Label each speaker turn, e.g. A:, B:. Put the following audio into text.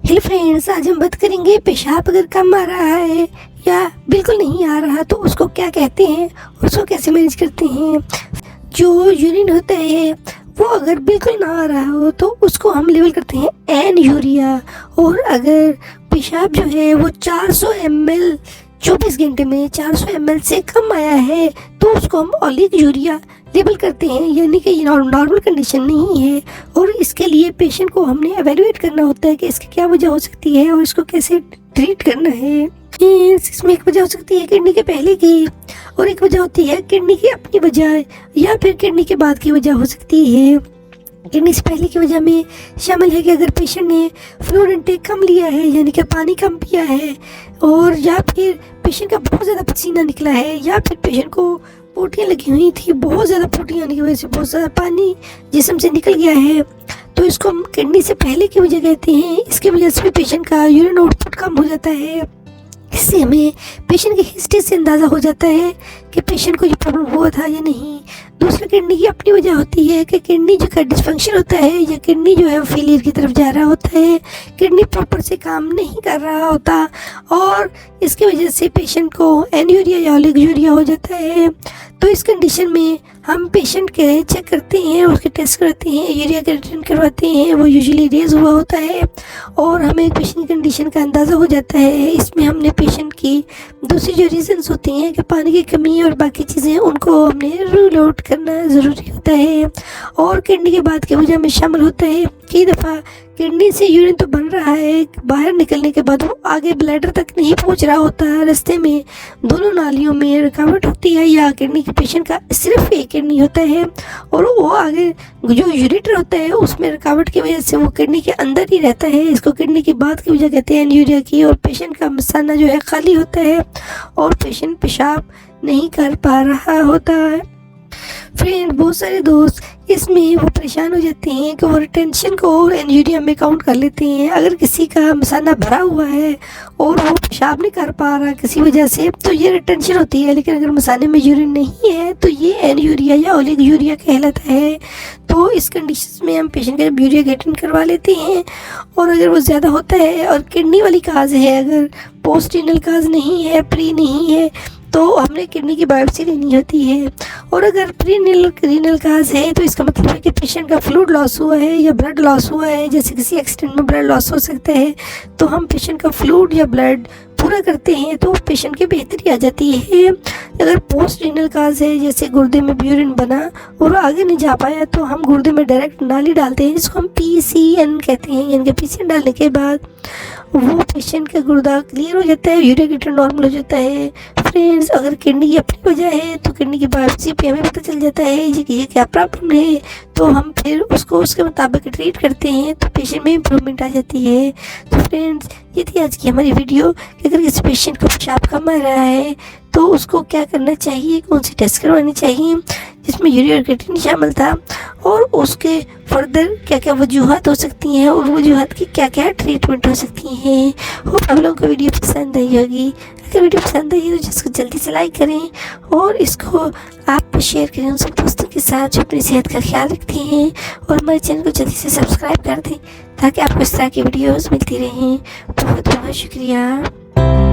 A: Hello friends, आज हम बात करेंगे पेशाब अगर कम आ रहा है या बिल्कुल नहीं आ रहा तो उसको क्या कहते हैं, उसको कैसे मैनेज करते हैं। जो यूरिन होता है वो अगर बिल्कुल ना आ रहा हो तो उसको हम लेवल करते हैं एनयूरिया। और अगर पेशाब जो है वो 400 ml 24 घंटे में 400 ml से कम आया है तो उसको हम ओलिगोयूरिया लेबल करते हैं, यानी कि ये नॉर्मल कंडीशन नहीं है। और इसके लिए पेशेंट को हमने एवेलुएट करना होता है कि इसकी क्या वजह हो सकती है और इसको कैसे ट्रीट करना है। इसमें एक वजह हो सकती है किडनी के पहले की, और एक वजह होती है किडनी की अपनी वजह, या फिर किडनी के बाद की वजह हो सकती है। किडनी से पहले की वजह में शामिल है कि अगर पेशेंट ने फ्लूइड इनटेक कम लिया है, यानी कि पानी कम पिया है, और या फिर पेशेंट का बहुत ज़्यादा पसीना निकला है, या फिर पेशेंट को पोटियाँ लगी हुई थी, बहुत ज़्यादा पोटियाँ आने की वजह से बहुत ज़्यादा पानी जिस्म से निकल गया है, तो इसको हम किडनी से पहले की वजह कहते हैं। इसकी वजह से भी पेशेंट का यूरिन आउटपुट कम हो जाता है। इससे हमें पेशेंट की हिस्ट्री से अंदाज़ा हो जाता है कि पेशेंट को ये प्रॉब्लम हुआ था या नहीं। दूसरा, किडनी की अपनी वजह होती है कि किडनी जो का डिस्फंक्शन होता है या किडनी जो है फेलियर की तरफ जा रहा होता है, किडनी प्रॉपर से काम नहीं कर रहा होता, और इसकी वजह से पेशेंट को एनयूरिया या ओलिगोयूरिया हो जाता है। तो इस कंडीशन में हम पेशेंट के चेक करते हैं, उसके टेस्ट करते हैं, यूरिया क्रिएटिनिन करवाते हैं, वो यूजुअली रेज हुआ होता है और हमें पेशेंट की कंडीशन का अंदाज़ा हो जाता है। इसमें हमने पेशेंट की दूसरी जो रीजंस होती हैं कि पानी की कमी और बाकी चीज़ें, उनको हमने रूल आउट करना ज़रूरी होता है। और किडनी के बाद की वजह में शामिल होता है कई दफ़ा किडनी से यूरिन तो बन रहा है, बाहर निकलने के बाद वो आगे ब्लैडर तक नहीं पहुंच रहा होता है, रास्ते में दोनों नालियों में रुकावट होती है, या किडनी के पेशेंट का सिर्फ एक किडनी होता है और वो आगे जो यूरेटर होता है उसमें रुकावट की वजह से वो किडनी के अंदर ही रहता है। इसको किडनी की बाद की वजह कहते हैं एनयूरिया की। और पेशेंट का मसाना जो है खाली होता है और पेशेंट पेशाब नहीं कर पा रहा होता है। फ्रेंड, बहुत सारे दोस्त इसमें वो परेशान हो जाते हैं कि वो रिटेंशन को एनयूरिया में काउंट कर लेते हैं। अगर किसी का मसाना भरा हुआ है और वो पेशाब नहीं कर पा रहा किसी वजह से तो ये रिटेंशन होती है, लेकिन अगर मसाने में यूरिन नहीं है तो ये एनयूरिया या ओलिगोयूरिया कहलाता है। तो इस कंडीशन में हम पेशेंट का यूरिया क्रिएटिनिन करवा लेते हैं। और अगर वो ज़्यादा होता है और किडनी वाली काज है, अगर पोस्ट रीनल काज नहीं है, प्री नहीं है, तो हमने किडनी की बायोप्सी लेनी होती है। और अगर प्री रीनल काज है तो इसका मतलब है कि पेशेंट का फ्लूइड लॉस हुआ है या ब्लड लॉस हुआ है, जैसे किसी एक्सीडेंट में ब्लड लॉस हो सकता है, तो हम पेशेंट का फ्लूइड या ब्लड पूरा करते हैं तो पेशेंट की बेहतरी आ जाती है। अगर पोस्ट रीनल काज है, जैसे गुर्दे में यूरिन बना और आगे नहीं जा पाया, तो हम गुर्दे में डायरेक्ट नाली डालते हैं, जिसको हम PCN कहते हैं। यानी कि PCN डालने के बाद वो पेशेंट का गुर्दा क्लियर हो जाता है, यूरिया क्रिएटिनिन नॉर्मल हो जाता है। फ्रेंड्स, अगर किडनी की अपनी वजह है तो किडनी की बायोप्सी पे हमें पता चल जाता है ये क्या प्रॉब्लम है, तो हम फिर उसको उसके मुताबिक ट्रीट करते हैं तो पेशेंट में इम्प्रूवमेंट आ जाती है। तो फ्रेंड्स, ये थी आज की हमारी वीडियो कि अगर किसी पेशेंट को पेशाब कम आ रहा है तो उसको क्या करना चाहिए, कौन सी टेस्ट करवानी चाहिए, जिसमें यूरिया क्रिएटिनिन शामिल था, और उसके फर्दर क्या क्या वजूहत हो सकती हैं और वजूहत की क्या क्या ट्रीटमेंट हो सकती हैं। होप आप लोगों को वीडियो पसंद आई होगी। अगर वीडियो पसंद आई तो जिसको जल्दी से लाइक करें और इसको आप शेयर करें उन सब दोस्तों के साथ जो अपनी सेहत का ख्याल रखते हैं, और हमारे चैनल को जल्दी से सब्सक्राइब कर दें ताकि आपको इस तरह की वीडियोज़ मिलती रहें। बहुत बहुत शुक्रिया।